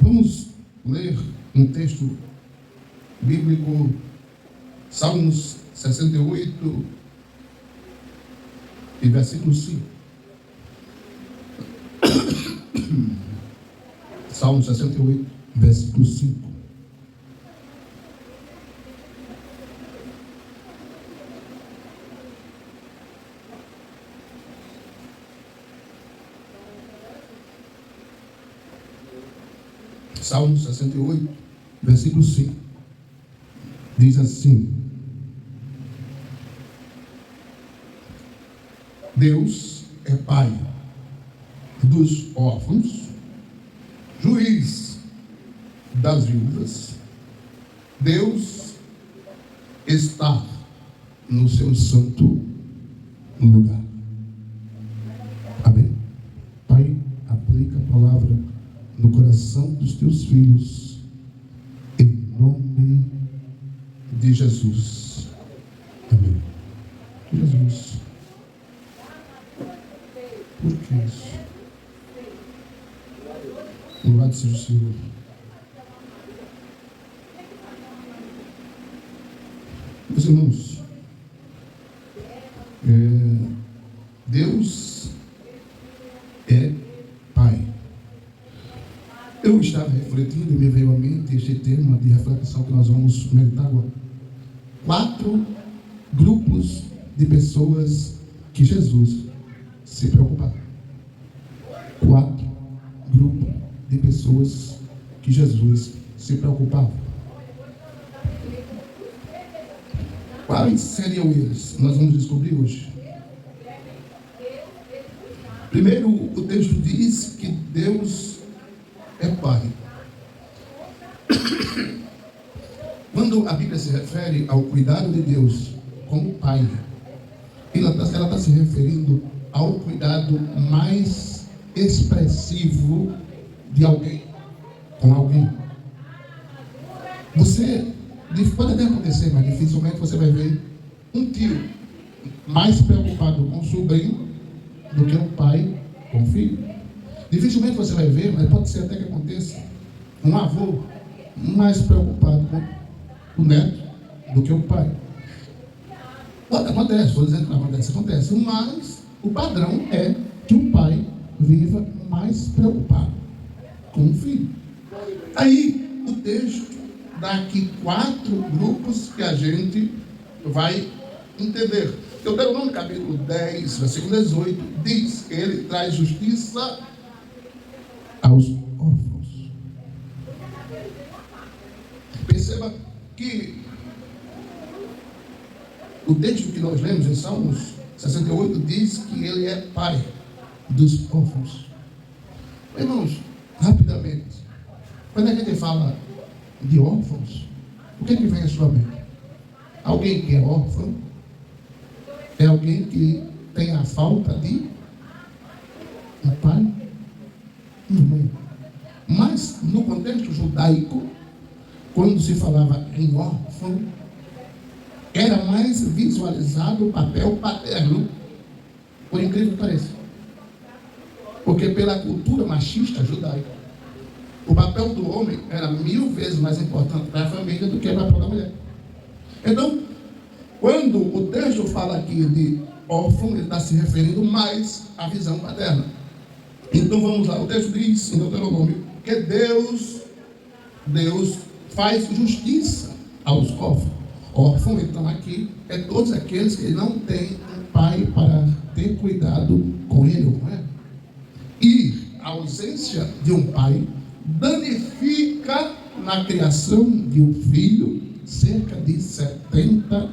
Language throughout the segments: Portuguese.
Vamos ler um texto bíblico, Salmos 68 e versículo 5. Salmo 68, versículo 5. Salmo 68, versículo 5. Diz assim: Deus é Pai dos órfãos, juiz das viúvas. Deus está no seu santo lugar. Amém. Pai, aplica a palavra no coração dos teus filhos, em nome de Jesus. Amém. Jesus. Por que isso? Louvado seja o Senhor. Meus irmãos, Deus é Pai. Eu estava refletindo e me veio à mente este tema de reflexão que nós vamos meditar agora. 4 grupos de pessoas que Jesus se preocupava. 4 grupos de pessoas que Jesus se preocupava. Quais seriam eles? Nós vamos descobrir hoje. Primeiro, o texto diz que Deus é Pai. Quando a Bíblia se refere ao cuidado de Deus como Pai, ela está se referindo ao cuidado mais expressivo de alguém com alguém. Pode até acontecer, mas dificilmente você vai ver um tio mais preocupado com o sobrinho do que um pai com o filho. Dificilmente você vai ver, mas pode ser até que aconteça, um avô mais preocupado com o neto do que o pai. Acontece, estou dizendo que não acontece, mas o padrão é que o pai viva mais preocupado com o filho. Aí o texto dá aqui 4 grupos que a gente vai entender. Deuteronômio capítulo 10, versículo 18, diz que ele traz justiça aos órfãos. Perceba que o texto que nós lemos em Salmos 68 diz que ele é pai dos órfãos. Irmãos, rapidamente, quando a gente fala de órfãos, o que vem à sua mente? Alguém que é órfão é alguém que tem a falta de um pai e uma mãe. Mas no contexto judaico, quando se falava em órfão, era mais visualizado o papel paterno, por incrível que pareça. Porque pela cultura machista judaica, o papel do homem era 1000 vezes mais importante para a família do que o papel da mulher. Então, quando o texto fala aqui de órfão, ele está se referindo mais à visão paterna. Então vamos lá, o texto diz em Deuteronômio que Deus faz justiça aos órfãos. Órfão, então, aqui é todos aqueles que não têm um pai para ter cuidado com ele, não é? E a ausência de um pai danifica na criação de um filho cerca de 70%.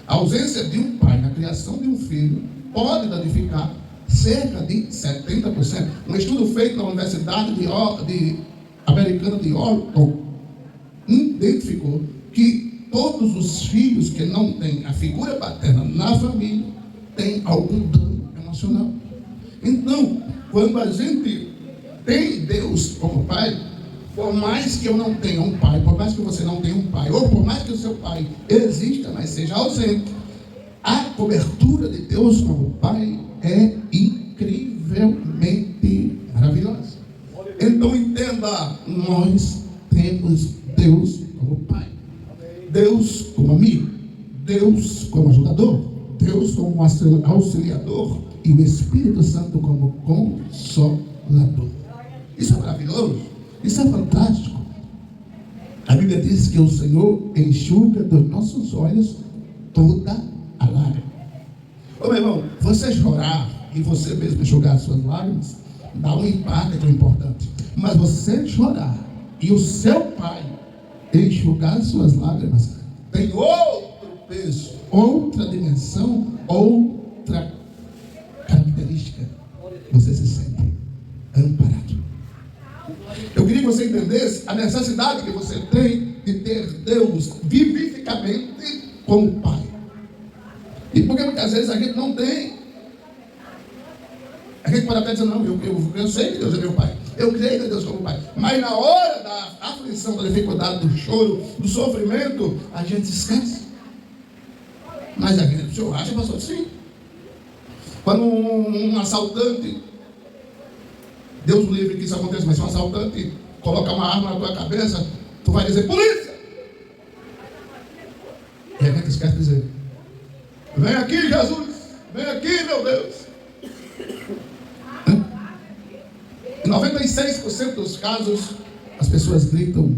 A ausência de um pai na criação de um filho pode danificar cerca de 70%. Um estudo feito na Universidade Americana de Oregon identificou que todos os filhos que não têm a figura paterna na família têm algum dano emocional. Então, quando a gente tem Deus como pai, por mais que eu não tenha um pai, por mais que você não tenha um pai, ou por mais que o seu pai exista, mas seja ausente, a cobertura de Deus como pai é incrivelmente maravilhosa. Então entenda nós temos Deus como Pai, Deus como amigo, Deus como ajudador, Deus como auxiliador e o Espírito Santo como consolador. Isso é maravilhoso, isso é fantástico. A Bíblia diz que o Senhor enxuga dos nossos olhos toda a lágrima. Ô meu irmão, você chorar e você mesmo enxugar as suas lágrimas dá um impacto importante. Mas você chorar e o seu pai enxugar as suas lágrimas tem outro peso, outra dimensão, outra característica. Você se sente amparado. Eu queria que você entendesse a necessidade que você tem de ter Deus vivificamente como Pai. E porque muitas vezes a gente não tem. A gente pode até dizer, não, eu sei que Deus é meu Pai. Eu creio em Deus como Pai. Mas na hora da aflição, da dificuldade, do choro, do sofrimento, a gente esquece. Mas a gente, o senhor acha, pastor? Sim. Quando um assaltante, Deus me livre que isso aconteça, mas se um assaltante colocar uma arma na tua cabeça, tu vai dizer, polícia! E a gente esquece de dizer, vem aqui, Jesus! Vem aqui, meu Deus! Em 96% dos casos, as pessoas gritam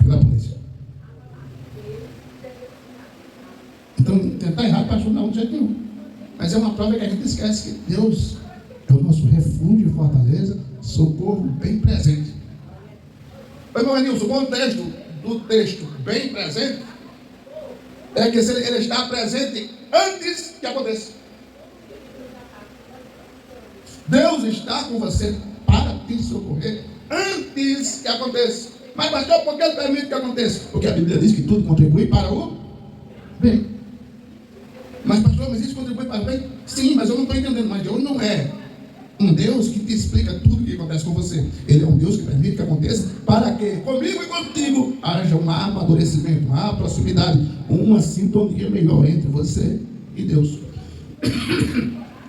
pela polícia. Então, tentar errar para ajudar um de jeito nenhum. Mas é uma prova que a gente esquece que Deus é o nosso refúgio, fortaleza, socorro bem presente. Mas, meu Nilson, o contexto do texto bem presente é que ele está presente antes que aconteça. Deus está com você para te socorrer antes que aconteça. Mas, pastor, por que ele permite que aconteça? Porque a Bíblia diz que tudo contribui para o bem. Mas, pastor, mas isso contribui para o bem? Sim, mas eu não estou entendendo. Mas Deus não é um Deus que te explica tudo o que acontece com você. Ele é um Deus que permite que aconteça para que comigo e contigo haja um amadurecimento, uma proximidade, uma sintonia melhor entre você e Deus.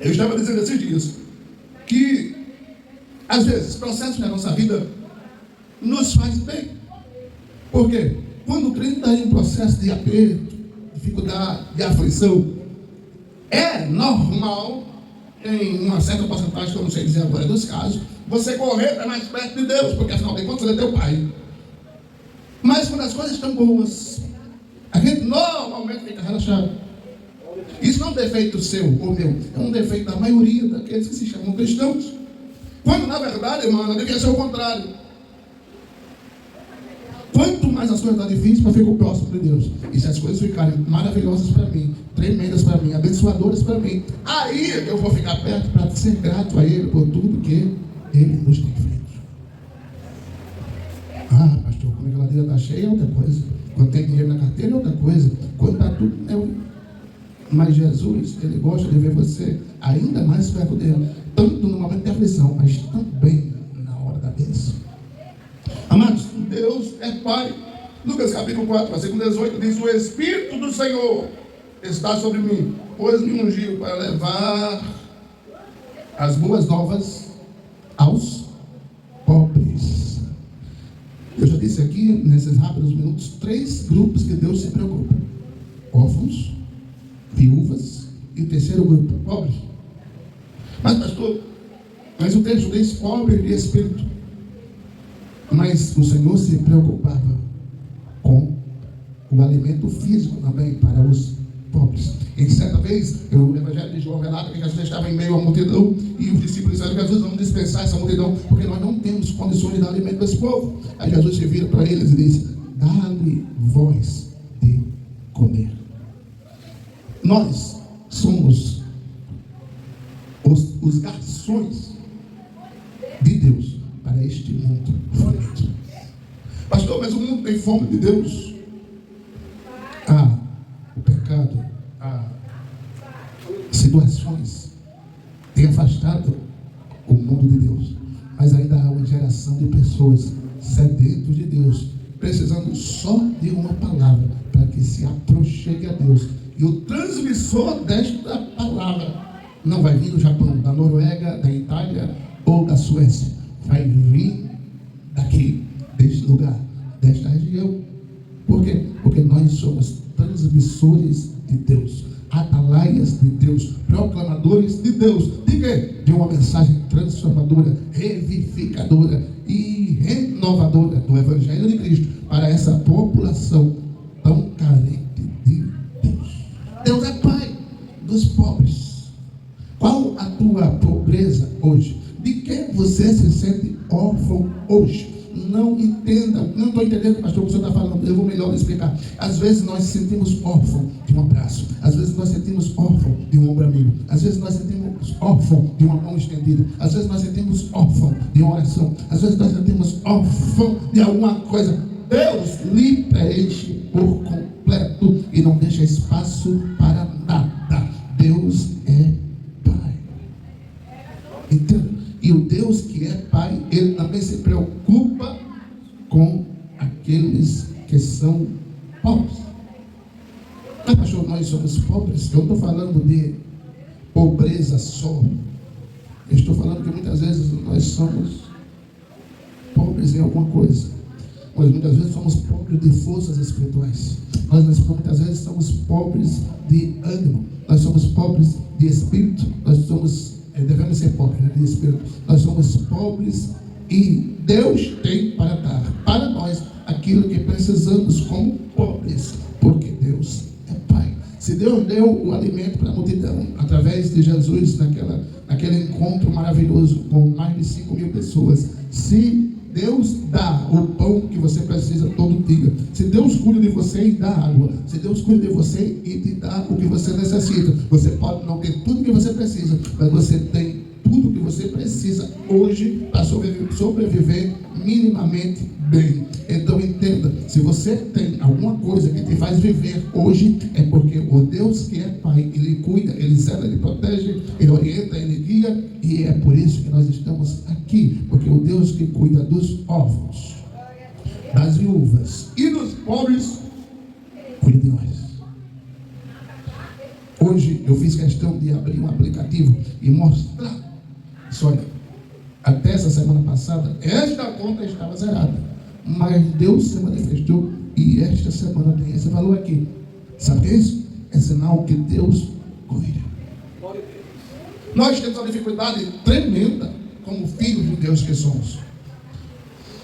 Eu estava dizendo esses dias que, às vezes, processos na nossa vida nos faz bem. Por quê? Quando o crente está em um processo de aperto, dificuldade, de aflição, é normal, em uma certa porcentagem, que eu não sei dizer agora dos casos, você correr para mais perto de Deus, porque afinal de contas ele é teu Pai. Mas quando as coisas estão boas, a gente normalmente fica relaxado. Isso não é um defeito seu ou meu, é um defeito da maioria daqueles que se chamam cristãos. Quando na verdade, irmão, deveria ser o contrário. Quanto mais as coisas estão difíceis, para ficar próximo de Deus. E se as coisas ficarem maravilhosas para mim, tremendas para mim, abençoadoras para mim, aí eu vou ficar perto para ser grato a Ele por tudo que Ele nos tem feito. Ah, pastor, quando a geladeira está cheia é outra coisa. Quando tem dinheiro na carteira é outra coisa. Quando está tudo... Mas Jesus, Ele gosta de ver você ainda mais perto dele, tanto no momento de aflição, mas também na hora da bênção. Amados, Deus é Pai. Lucas capítulo 4, versículo 18 diz: o Espírito do Senhor está sobre mim, pois me ungiu para levar as boas novas aos pobres. Eu já disse aqui, nesses rápidos minutos, 3 grupos que Deus se preocupa: órfãos, viúvas e o terceiro grupo, pobres. Mas, pastor, mas o texto diz pobre de espírito. Mas o Senhor se preocupava com o alimento físico também para os pobres. E certa vez, o Evangelho de João relata que Jesus estava em meio à multidão e os discípulos disseram: Jesus, vamos dispensar essa multidão, porque nós não temos condições de dar alimento para esse povo. Aí Jesus se vira para eles e disse: dá-lhe voz de comer. Nós somos os garçons de Deus para este mundo faminto. Pastor, mas o mundo tem fome de Deus? O pecado, situações têm afastado o mundo de Deus, mas ainda há uma geração de pessoas sedentos de Deus, precisando só de uma palavra para que se aproxime a Deus. E o transmissor desta palavra não vai vir do Japão, da Noruega, da Itália ou da Suécia. Vai vir daqui. quê? De uma mensagem transformadora, revivificadora e renovadora do Evangelho de Cristo para essa população tão carente de Deus. Deus é Pai dos pobres. Qual a tua pobreza hoje? De que você se sente órfão hoje? Não entenda, não estou entendendo, pastor, o que o senhor está falando, eu vou melhor explicar. Às vezes nós sentimos órfão de um abraço, às vezes nós sentimos órfão de um ombro amigo, às vezes nós sentimos órfão de uma mão estendida, às vezes nós sentimos órfão de uma oração, às vezes nós sentimos órfão de alguma coisa. Deus lhe preenche por completo e não deixa espaço para nada. Deus é Pai. Entenda? E o Deus que é Pai, Ele também se preocupa com aqueles que são pobres. Mas, pastor, nós somos pobres? Eu não estou falando de pobreza só. Eu estou falando que muitas vezes nós somos pobres em alguma coisa. Nós muitas vezes somos pobres de forças espirituais. Nós muitas vezes somos pobres de ânimo. Nós somos pobres de espírito. Nós devemos ser pobres, né, de espírito. Nós somos pobres e Deus tem para dar para nós aquilo que precisamos como pobres, porque Deus é Pai. Se Deus deu o alimento para a multidão através de Jesus naquele encontro maravilhoso com mais de 5.000 pessoas, se Deus dá o pão que você precisa todo dia, se Deus cuida de você e dá água, se Deus cuida de você e te dá o que você necessita, você pode não ter tudo que você precisa, mas você tem tudo que você precisa hoje para sobreviver minimamente bem. Então entenda, se você tem alguma coisa que te faz viver hoje, é porque o Deus que é Pai, Ele cuida, Ele zela, Ele protege, Ele orienta, Ele guia, e é por isso que nós estamos aqui, porque o Deus que cuida dos órfãos, das viúvas e dos pobres, cuida de nós. Hoje eu fiz questão de abrir um aplicativo e mostrar. Olha, até essa semana passada, esta conta estava zerada, mas Deus se manifestou e esta semana tem esse valor aqui. Sabe isso? É sinal que Deus cuida. Nós temos uma dificuldade tremenda como filhos de Deus que somos.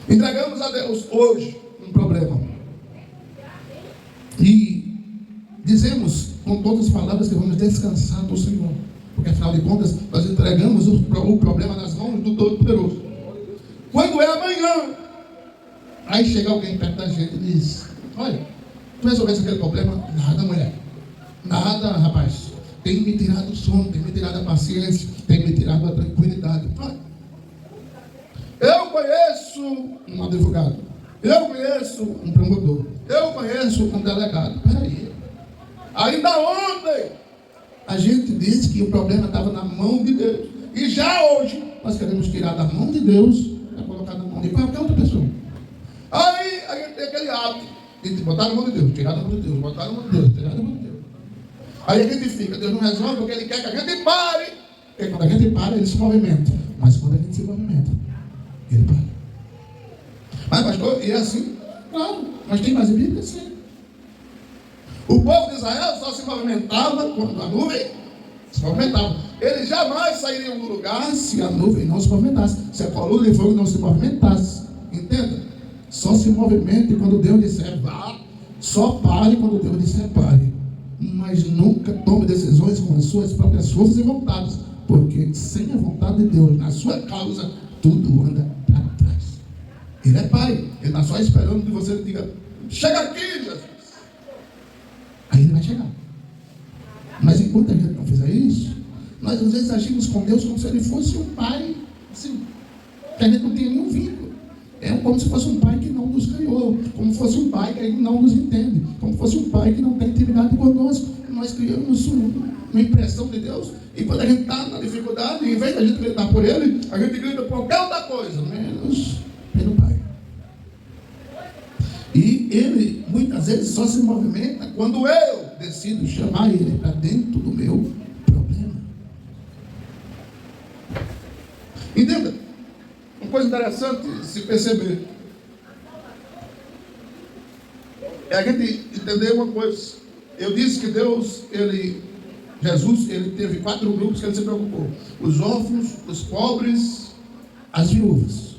Entregamos a Deus hoje um problema e dizemos com todas as palavras que vamos descansar do Senhor, porque afinal de contas nós entregamos o problema nas mãos do Todo-Poderoso. Quando é amanhã, aí chega alguém perto da gente e diz: olha, tu resolveste aquele problema? Nada, mulher, nada, rapaz, tem me tirado o sono, tem me tirado a paciência, tem me tirado a tranquilidade. Olha, eu conheço um advogado, eu conheço um promotor, eu conheço um delegado. Peraí, ainda ontem a gente disse que o problema estava na mão de Deus, e já hoje nós queremos tirar da mão de Deus para colocar na mão de qualquer outra pessoa. Aí a gente tem aquele hábito de botar na mão de Deus, tirar da mão de Deus, botar na mão de Deus, tirar da mão de Deus. Aí a gente fica, Deus não resolve porque Ele quer que a gente pare. Porque quando a gente para, Ele se movimenta. Mas quando a gente se movimenta, Ele para. Mas pastor, e é assim? Claro, mas tem mais Bíblia assim. O povo de Israel só se movimentava quando a nuvem se movimentava. Eles jamais sairiam do lugar se a nuvem não se movimentasse, se a coluna de fogo não se movimentasse. Entenda? Só se movimente quando Deus disser vá. Só pare quando Deus disser pare. Mas nunca tome decisões com as suas próprias forças e vontades, porque sem a vontade de Deus na sua causa, tudo anda para trás. Ele é Pai, Ele está só esperando que você diga: chega aqui, Jesus. Aí Ele vai chegar. Mas enquanto a gente não fizer isso, nós às vezes agimos com Deus como se Ele fosse um pai, assim, que a gente não tem nenhum vínculo. É como se fosse um pai que não nos criou, como se fosse um pai que não nos entende, como se fosse um pai que não tem intimidade conosco. Nós criamos uma impressão de Deus, e quando a gente está na dificuldade, em vez de a gente gritar por Ele, a gente grita por qualquer outra coisa, menos pelo Pai. E Ele muitas vezes só se movimenta quando eu decido chamar Ele para dentro do meu problema. Entenda? Uma coisa interessante se perceber é a gente entender uma coisa. Eu disse que Deus, Ele Jesus, ele teve 4 grupos que ele se preocupou: os órfãos, os pobres, as viúvas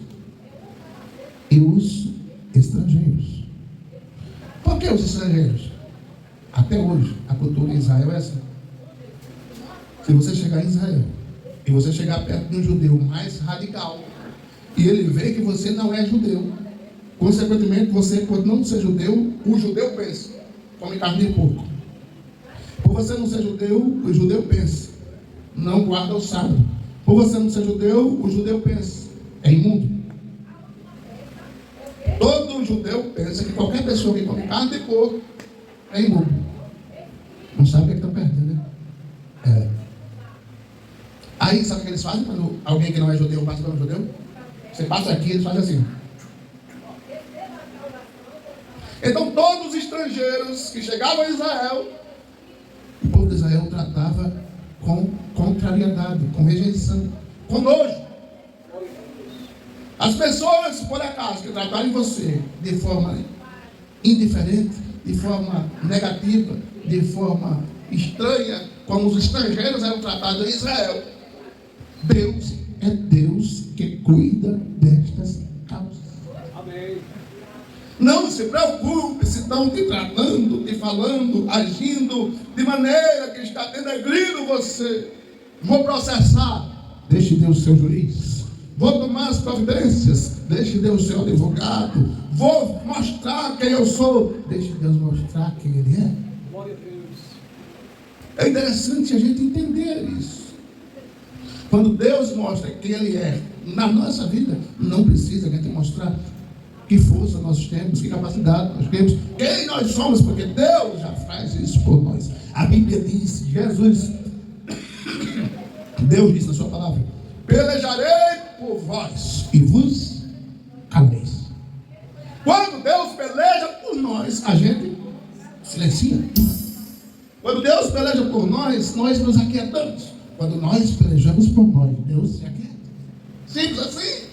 e os estrangeiros. Por que os estrangeiros? Até hoje, a cultura em Israel é essa. Se você chegar em Israel e você chegar perto de um judeu mais radical, e ele vê que você não é judeu, consequentemente, você, por não ser judeu, o judeu pensa: come carne de porco. Por você não ser judeu, o judeu pensa: não guarda o sábado. Por você não ser judeu, o judeu pensa: é imundo. Todo judeu pensa que qualquer pessoa que come carne de porco é imundo. Não sabe o que estão perdendo, né? Aí, sabe o que eles fazem quando alguém que não é judeu passa pelo judeu? Você passa aqui, eles fazem assim. Então, todos os estrangeiros que chegavam a Israel, o povo de Israel tratava com contrariedade, com rejeição, com nojo. As pessoas, por acaso, que tratarem você de forma indiferente, de forma negativa, de forma estranha, como os estrangeiros eram tratados em Israel, Deus é Deus que cuida destas causas. Amém. Não se preocupe se estão te tratando, te falando, agindo de maneira que está denegrindo você. Vou processar, deixe Deus ser juiz. Vou tomar as providências, deixe Deus ser advogado. Vou mostrar quem eu sou, deixe Deus mostrar quem Ele é. Glória a Deus. É interessante a gente entender isso. Quando Deus mostra quem Ele é na nossa vida, não precisa a gente mostrar que força nós temos, que capacidade nós temos, quem nós somos, porque Deus já faz isso por nós. A Bíblia diz, Jesus, Deus diz na sua palavra: pelejarei por vós e vos caleis. Quando Deus peleja por nós, a gente silencia. Quando Deus peleja por nós, nós nos aquietamos. Quando nós pelejamos por nós, Deus se aquieta. Simples assim.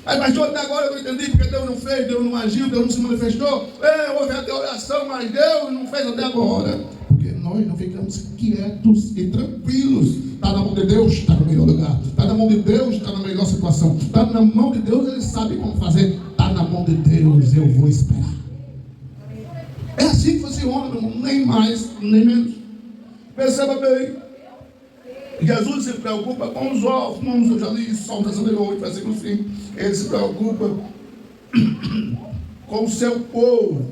Mas pastor, até agora eu não entendi porque Deus não fez, Deus não agiu, Deus não se manifestou. Houve até oração, mas Deus não fez até agora. Porque nós não ficamos quietos e tranquilos. Está na mão de Deus, está no melhor lugar. Está na mão de Deus, está na melhor situação. Está na mão de Deus, Ele sabe como fazer. Está na mão de Deus, eu vou esperar. É assim que funciona, meu irmão, nem mais, nem menos. Perceba bem. Jesus se preocupa com os órfãos. Eu já li Salmo 68, versículo 5. Ele se preocupa com o seu povo.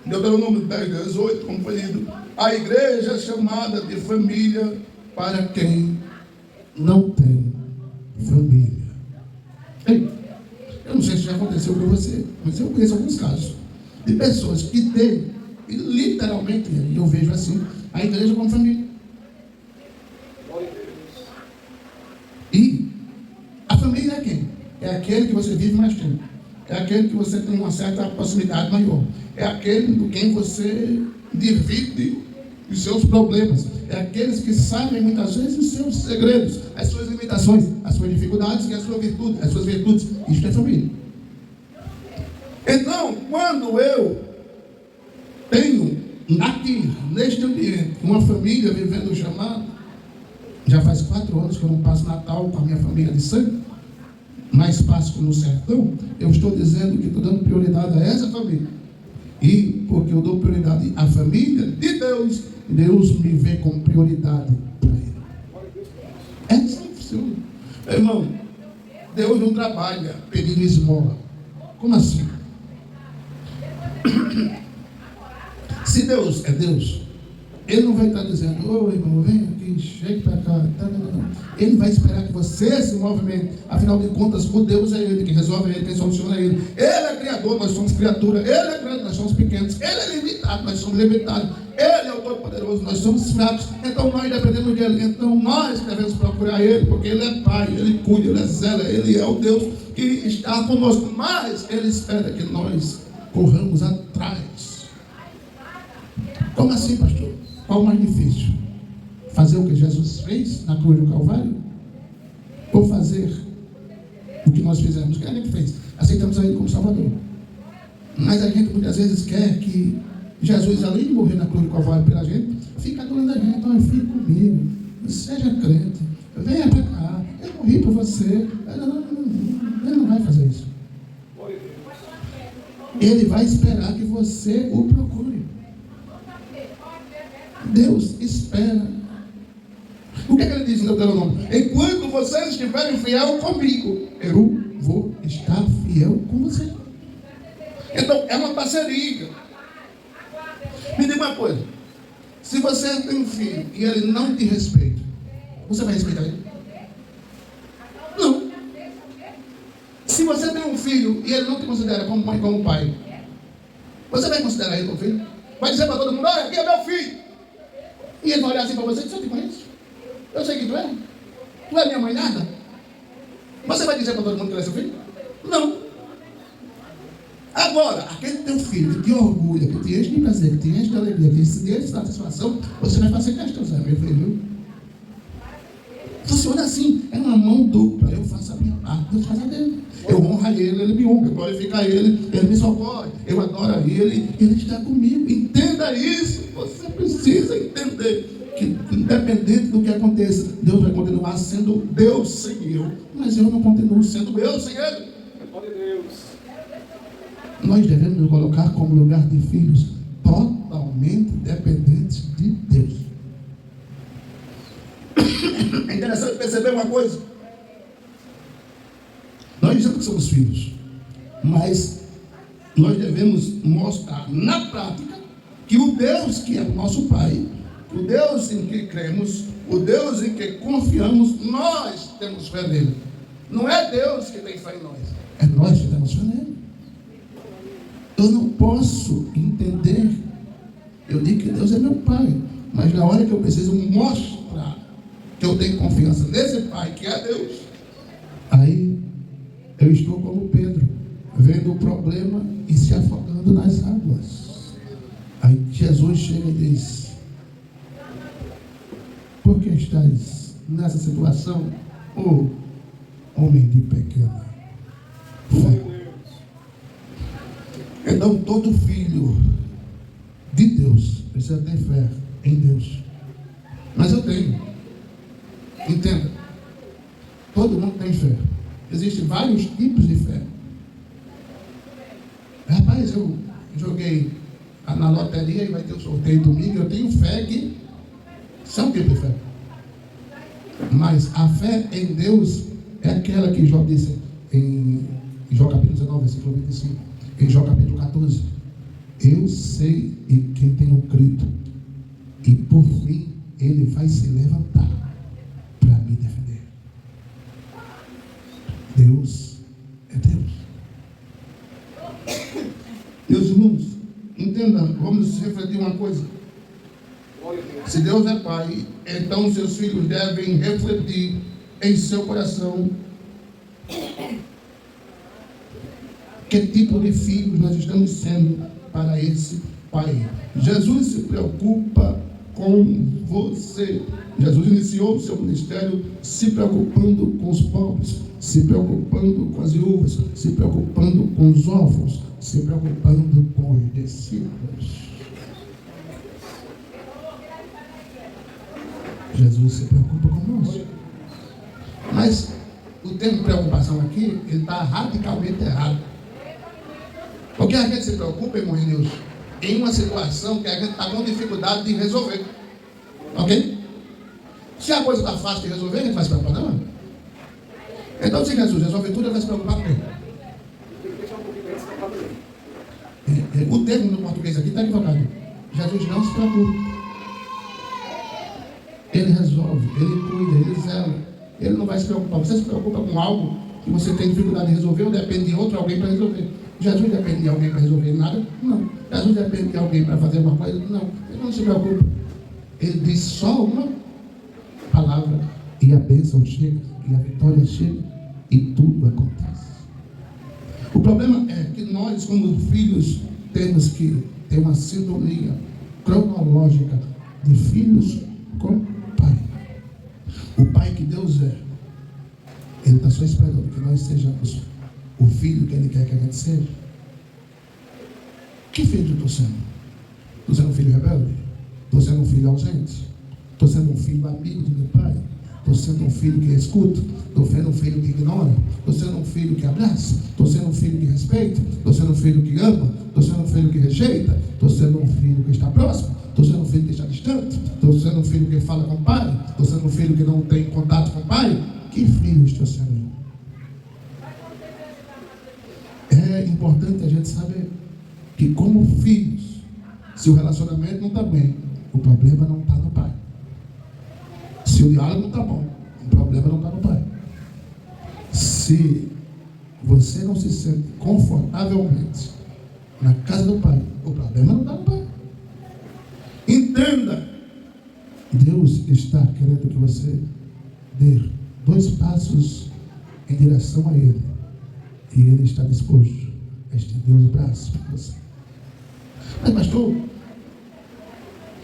Deuteronômio 10, 18, como foi lido. A igreja é chamada de família para quem não tem família. Ei, eu não sei se já aconteceu com você, mas eu conheço alguns casos de pessoas que têm, e literalmente, eu vejo assim, a igreja como família. E a família é quem? É aquele que você vive mais tempo. É aquele que você tem uma certa proximidade maior. É aquele com quem você divide os seus problemas. É aqueles que sabem muitas vezes os seus segredos, as suas limitações, as suas dificuldades e as suas virtudes. Isso é família. Então, quando eu tenho aqui, neste ambiente, uma família vivendo o chamado, já faz 4 anos que eu não passo Natal com a minha família de sangue, mais passo no sertão, eu estou dizendo que estou dando prioridade a essa família. E porque eu dou prioridade à família de Deus, Deus me vê como prioridade para Ele. É assim que funciona. Meu irmão, Deus não trabalha pedindo esmola. Como assim? Se Deus é Deus, Ele não vai estar dizendo: ô irmão, vem aqui, chegue para cá. Ele vai esperar que você se movimente. Afinal de contas, o Deus é Ele, quem resolve é Ele, quem soluciona é Ele. Ele é Criador, nós somos criatura. Ele é grande, nós somos pequenos. Ele é limitado, nós somos limitados. Ele é o Todo-Poderoso, nós somos fracos. Então nós dependemos dEle. Então nós devemos procurar Ele, porque Ele é Pai, Ele cuida, Ele é zela, Ele é o Deus que está conosco. Mas Ele espera que nós corramos atrás. Como assim, pastor? Qual o mais difícil? Fazer o que Jesus fez na cruz do Calvário? Ou fazer o que nós fizemos? O que a gente fez? Aceitamos a Ele como Salvador. Mas a gente muitas vezes quer que Jesus, além de morrer na cruz do Calvário pela gente, fica adorando a gente, olha, fique comigo, seja crente, venha para cá, eu morri por você. Ele não vai fazer isso. Ele vai esperar que você o procure. Deus espera. O que é que ele diz no Deuteronômio? Enquanto vocês estiverem fiel comigo, eu vou estar fiel com você. Então, é uma parceria. Me diga uma coisa. Se você tem um filho e ele não te respeita, você vai respeitar ele? Não. Se você tem um filho e ele não te considera como mãe, como pai, você vai considerar ele como filho? Vai dizer para todo mundo, olha, aqui é meu filho. E ele vai olhar assim para você e dizer, eu te conheço. Eu sei quem tu é. Tu é minha mãe nada. Você vai dizer para todo mundo que ele é seu filho? Não. Agora, aquele teu filho que te orgulha, que te enche de prazer, que te enche de alegria, que te enche de satisfação, você vai fazer questão, sabe, meu filho? Funciona assim, é uma mão dupla. Eu faço a minha parte, Deus faz a dele. Eu honro ele, ele me honra, eu glorifico a ele, ele me socorre, eu adoro a ele, ele está comigo. Entenda isso, você precisa entender que independente do que aconteça, Deus vai continuar sendo Deus sem eu, mas eu não continuo sendo eu sem ele. Nós devemos nos colocar como lugar de filhos totalmente dependentes de Deus. É interessante perceber uma coisa. Nós dizemos que somos filhos, mas nós devemos mostrar na prática que o Deus que é o nosso Pai, o Deus em que cremos, o Deus em que confiamos, nós temos fé nele. Não é Deus que tem fé em nós, é nós que temos fé nele. Eu não posso entender. Eu digo que Deus é meu Pai, mas na hora que eu preciso mostrar que eu tenho confiança nesse Pai que é Deus, aí eu estou como Pedro, vendo o problema e se afogando nas águas. Aí Jesus chega e diz: por que estás nessa situação, ô homem de pequena fé? Então todo filho de Deus precisa ter fé em Deus. Mas eu tenho. Entenda. Todo mundo tem fé. Existem vários tipos de fé. Rapaz, eu joguei na loteria e vai ter o sorteio domingo. Eu tenho fé que são tipo de fé. Mas a fé em Deus é aquela que Jó disse em Jó capítulo 19, versículo 25. Em Jó capítulo 14, eu sei em quem tenho crido, e por fim ele vai se levantar para me defender. Deus é Deus. Meus irmãos, entendam, vamos refletir uma coisa. Se Deus é Pai, então seus filhos devem refletir em seu coração que tipo de filhos nós estamos sendo para esse Pai. Jesus se preocupa com você. Jesus iniciou o seu ministério se preocupando com os pobres, se preocupando com as viúvas, se preocupando com os órfãos, se preocupando com os discípulos. Jesus se preocupa conosco. Mas o termo preocupação aqui, ele está radicalmente errado. Porque a gente se preocupa, irmão Deus, em uma situação que a gente está com dificuldade de resolver. Ok? Se a coisa está fácil de resolver, a gente vai se preocupar, não? Então, se Jesus resolve tudo, ele vai se preocupar com ele. O termo no português aqui está equivocado. Jesus não se preocupa. Ele resolve, ele cuida, ele zela. Ele não vai se preocupar. Você se preocupa com algo que você tem dificuldade de resolver ou depende de outro alguém para resolver? Jesus depende de alguém para resolver nada? Não. Jesus depende de alguém para fazer uma coisa? Não. Ele não se preocupa. Ele diz só uma palavra e a bênção chega, e a vitória chega, e tudo acontece. O problema é que nós, como filhos, temos que ter uma sintonia cronológica de filhos com o Pai. O Pai que Deus é, Ele está só esperando que nós sejamos o filho que Ele quer que a gente seja. Que filho eu estou sendo? Estou sendo um filho rebelde? Estou sendo um filho ausente. Estou sendo um filho amigo do meu pai. Estou sendo um filho que escuta. Estou sendo um filho que ignora. Estou sendo um filho que abraça. Estou sendo um filho que respeita. Estou sendo um filho que ama. Estou sendo um filho que rejeita. Estou sendo um filho que está próximo. Estou sendo um filho que está distante. Estou sendo um filho que fala com o pai. Estou sendo um filho que não tem contato com o pai. Que filho estou sendo eu? É importante a gente saber que, como filhos, se o relacionamento não está bem, o problema não está no pai. Se o diálogo não está bom, o problema não está no pai. Se você não se sente confortavelmente na casa do pai, o problema não está no pai. Entenda, Deus está querendo que você dê 2 passos em direção a Ele, e Ele está disposto a estender os braços para você. Mas pastor,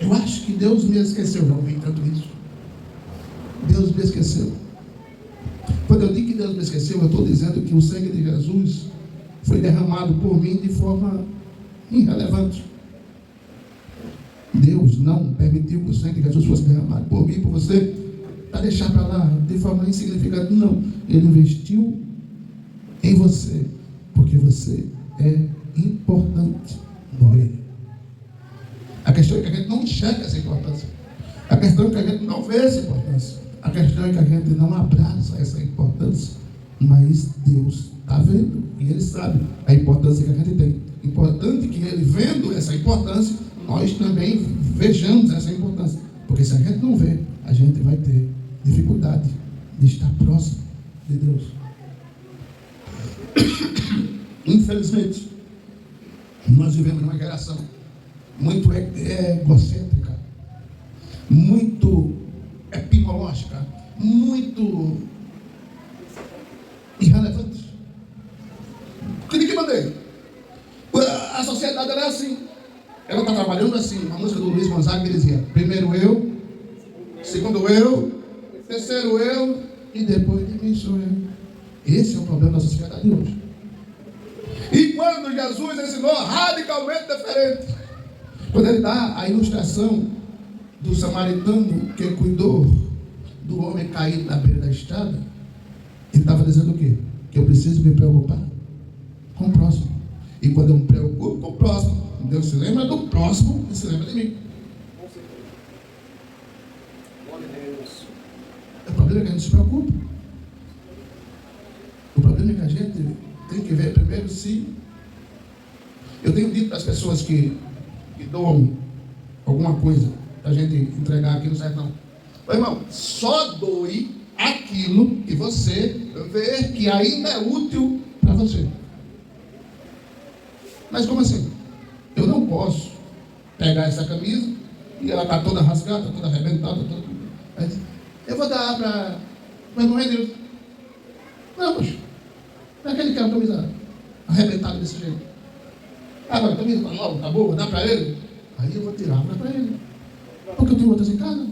eu acho que Deus me esqueceu. Não vem tanto isso. Deus me esqueceu. Quando eu digo que Deus me esqueceu, eu estou dizendo que o sangue de Jesus foi derramado por mim de forma irrelevante. Deus não permitiu que o sangue de Jesus fosse derramado por mim, por você, para deixar para lá de forma insignificante. Não. Ele investiu em você, porque você é importante no reino. A questão é que a gente não enxerga essa importância. A questão é que a gente não vê essa importância. A questão é que a gente não abraça essa importância. Mas Deus está vendo e Ele sabe a importância que a gente tem. Importante que Ele, vendo essa importância, nós também vejamos essa importância. Porque se a gente não vê, a gente vai ter dificuldade de estar próximo de Deus. Infelizmente, nós vivemos numa geração muito egocêntrica, muito etimológica, muito irrelevante. De que maneira? A sociedade ela é assim. Ela está trabalhando assim. A música do Luiz Gonzaga que dizia: primeiro eu, segundo eu, terceiro eu, e depois de mim sou eu. Esse é o problema da sociedade de hoje. E quando Jesus ensinou radicalmente diferente, quando ele dá a ilustração do samaritano que cuidou do homem caído na beira da estrada, ele estava dizendo o quê? Que eu preciso me preocupar com o próximo. E quando eu me preocupo com o próximo, Deus se lembra do próximo e se lembra de mim. O problema é que a gente se preocupa. O problema é que a gente tem que ver primeiro se... Eu tenho dito para as pessoas que doam alguma coisa para a gente entregar aqui no sertão: ô irmão, só doe aquilo que você vê que ainda é útil para você. Mas como assim? Eu não posso pegar essa camisa e ela está toda rasgada, toda arrebentada, eu vou dar para o irmão Renilson. Não, poxa, para que ele quer uma camisa arrebentada desse jeito? Agora a camisa está nova, está boa, dá para ele? Aí eu vou tirar, dá para ele. Porque eu tenho outras em casa.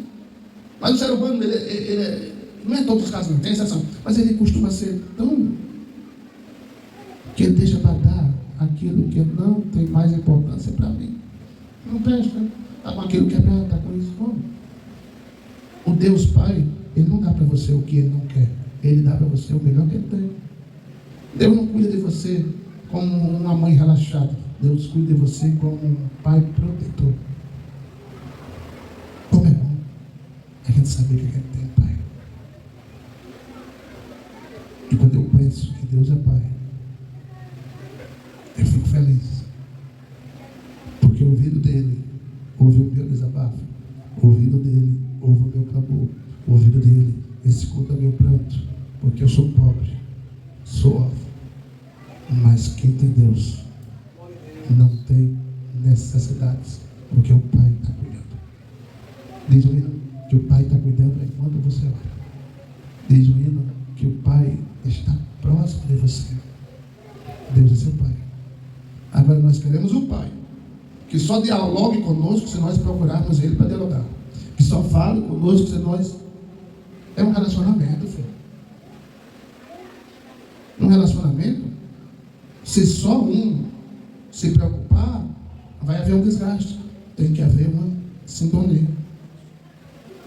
Mas o ser humano, ele não é todos os casos, não tem exceção, mas ele costuma ser tão que ele deixa para dar aquilo que não tem mais importância para mim. Não presta. Está com aquilo quebrado, está com isso. Como? O Deus Pai, Ele não dá para você o que Ele não quer. Ele dá para você o melhor que Ele tem. Deus não cuida de você como uma mãe relaxada. Deus cuida de você como um pai protetor. Como é bom a gente saber que a gente tem um pai. E quando eu penso que Deus é pai, eu fico feliz. Porque o ouvido dele ouve o meu desabafo. O ouvido dele ouve o meu clamor. O ouvido dele escuta meu pranto. Porque eu sou pobre, sou órfão. Mas quem tem Deus não tem necessidades, porque o Pai está cuidando. Diz o hino que o Pai está cuidando enquanto você ora. Diz o hino que o Pai está próximo de você. Deus é seu Pai. Agora nós queremos um Pai que só dialogue conosco se nós procurarmos Ele para dialogar. Que só fale conosco se nós... É um relacionamento, filho. Um relacionamento, se só um se preocupar, vai haver um desgaste. Tem que haver uma sintonia.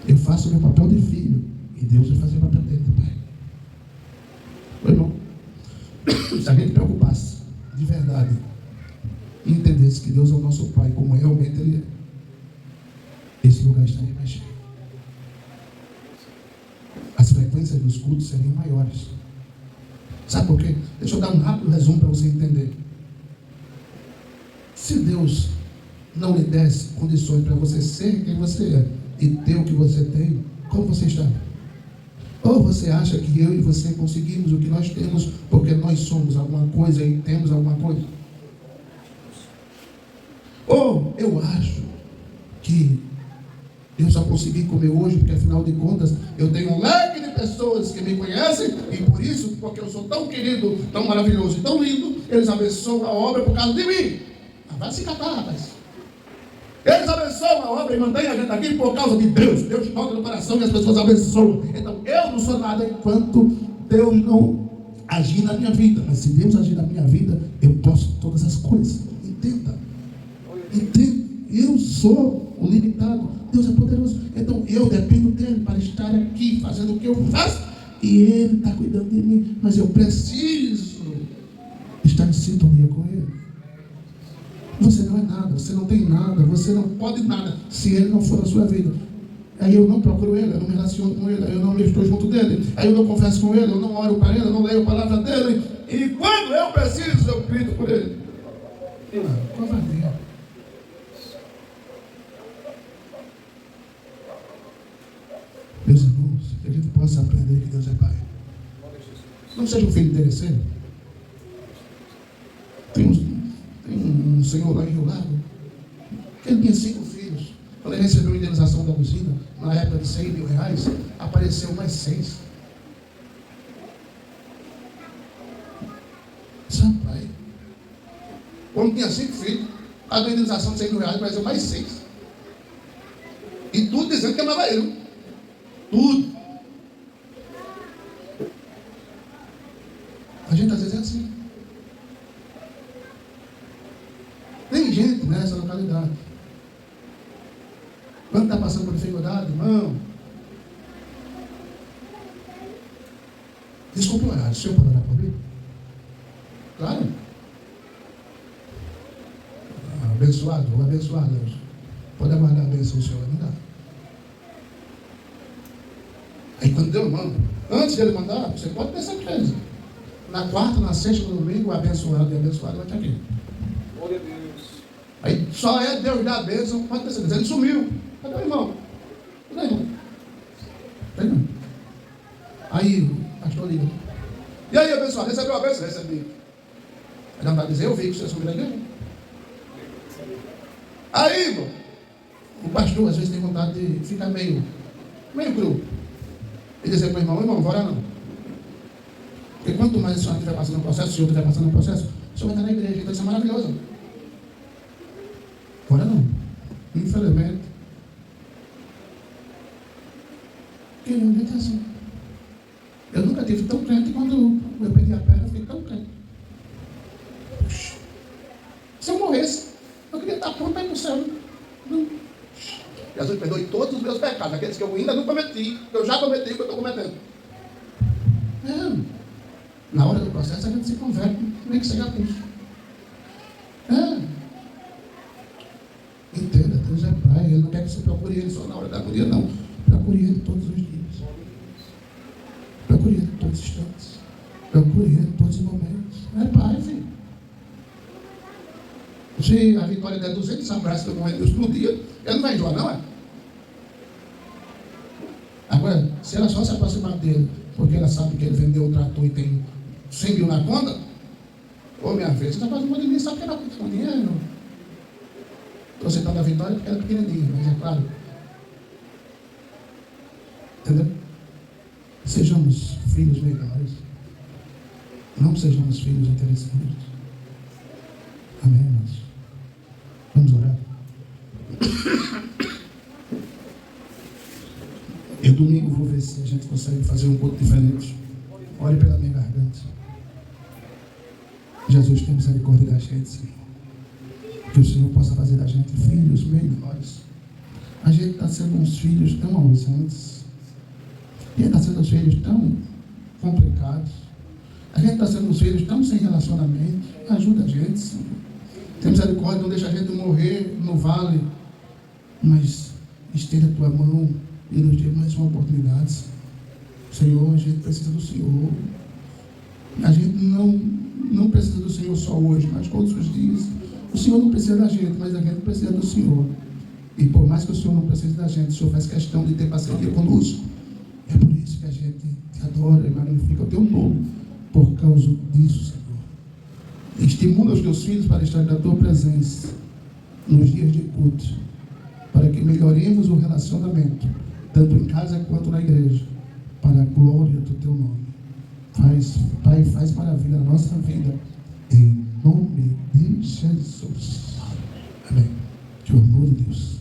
Eu faço o meu papel de filho e Deus vai fazer o papel dele de pai. Meu irmão, se a gente preocupasse de verdade e entendesse que Deus é o nosso pai, como realmente ele é, esse lugar estaria mais cheio. As frequências dos cultos seriam maiores. Sabe por quê? Deixa eu dar um rápido resumo para você entender. Se Deus não lhe desse condições para você ser quem você é e ter o que você tem, como você está? Ou você acha que eu e você conseguimos o que nós temos porque nós somos alguma coisa e temos alguma coisa? Ou eu acho que eu só consegui comer hoje porque, afinal de contas, eu tenho um leque de pessoas que me conhecem e por isso, porque eu sou tão querido, tão maravilhoso e tão lindo, eles abençoam a obra por causa de mim. Vai se catar, rapaz. Eles abençoam a obra e mantêm a gente aqui por causa de Deus. Deus toca no coração e as pessoas abençoam. Então eu não sou nada enquanto Deus não agir na minha vida. Mas se Deus agir na minha vida, eu posso todas as coisas. Entenda. Entenda. Eu sou o limitado. Deus é poderoso. Então eu dependo dele para estar aqui fazendo o que eu faço. E ele está cuidando de mim. Mas eu preciso estar em sintonia com ele. Você não é nada, você não tem nada, você não pode nada se ele não for a sua vida. Aí eu não procuro ele, eu não me relaciono com ele, aí eu não estou junto dele, aí eu não confesso com ele, eu não oro para ele, eu não leio a palavra dele. E quando eu preciso, eu grito por ele. Covardia. Meus irmãos, que a gente possa aprender que Deus é Pai. Não seja um filho interesseiro. Tem um senhor lá em Rio Largo, ele tinha 5 filhos. Quando ele recebeu a indenização da usina, na época de R$100 mil, apareceu mais 6. Sabe, pai? Quando tinha 5 filhos, a indenização de R$100 mil apareceu mais 6. E tudo dizendo que amava ele. Tudo. A gente às vezes é assim. Tem gente nessa localidade. Quando está passando por dificuldade, irmão, desculpa o horário, o senhor pode orar por mim? Claro. Abençoado, vou abençoar Deus. Pode aguardar a bênção do Senhor, não dá. Aí quando Deus manda, antes dele mandar, você pode ter certeza. Na quarta, na sexta, no domingo, o abençoado e abençoado vai estar aqui. Glória a Deus. Aí só é Deus dar a bênção, pode ter certeza. Ele sumiu. Cadê o irmão? Cadê o irmão? Cadê o irmão? Aí o pastor liga. E aí, abençoado, recebeu a bênção? Recebi. Ele não vai dizer, eu vi que você sumiu da igreja. Aí, irmão, o pastor às vezes tem vontade de ficar meio cru. Ele dizer para o irmão, não vai orar não. Porque quanto mais o senhor estiver passando no processo, o senhor estiver passando no processo, o senhor vai estar na igreja, então isso é maravilhoso. Ora não. Infelizmente. Porque a gente é assim. Eu nunca tive tão crente quando eu perdi a perna, eu fiquei tão crente. Se eu morresse, eu queria estar pronto para ir para o céu. Não. Jesus perdoe todos os meus pecados, aqueles que eu ainda não cometi, que eu já cometi, que eu estou cometendo. Na hora do processo a gente se converte, nem que seja curso. Entenda, Deus é Pai, Ele não quer que você procure Ele só na hora da agonia, não. Procure Ele todos os dias. Procure Ele todos os instantes. Procure Ele todos os momentos. É Pai, filho. Se a Vitória der 200 abraços que eu morrer Deus por dia, Ele não vai enjoar, não é? Agora, se ela só se aproximar dele, porque ela sabe que ele vendeu o trator e tem 100 mil na conta, ô minha filha, você está fazendo uma de mim, sabe que ela tem dinheiro? Estou citando a Vitória porque ela é pequenininha, mas é claro. Entendeu? Sejamos filhos melhores. Não sejamos filhos interessantes. Amém, irmãos? Vamos orar? Eu domingo vou ver se a gente consegue fazer um pouco diferente. Ore pela minha garganta. Jesus, tem misericórdia da gente, Senhor. Que o Senhor possa fazer da gente filhos melhores. A gente está sendo uns filhos tão ausentes. A gente está sendo uns filhos tão complicados. A gente está sendo uns filhos tão sem relacionamento. Ajuda a gente, Senhor. Tem misericórdia, não deixa a gente morrer no vale. Mas estenda a tua mão e nos dê mais uma oportunidade. Senhor, a gente precisa do Senhor. A gente não precisa do Senhor só hoje, mas todos os dias. O Senhor não precisa da gente, mas a gente precisa do Senhor. E por mais que o Senhor não precise da gente, o Senhor faz questão de ter parceria conosco. É por isso que a gente te adora e magnifica o teu nome, por causa disso, Senhor. Estimula os teus filhos para estar na tua presença nos dias de culto, para que melhoremos o relacionamento, tanto em casa quanto na igreja, para a glória do teu nome. Pai, faz maravilha na nossa vida, em nome de Jesus. Amém. Que o amor de Deus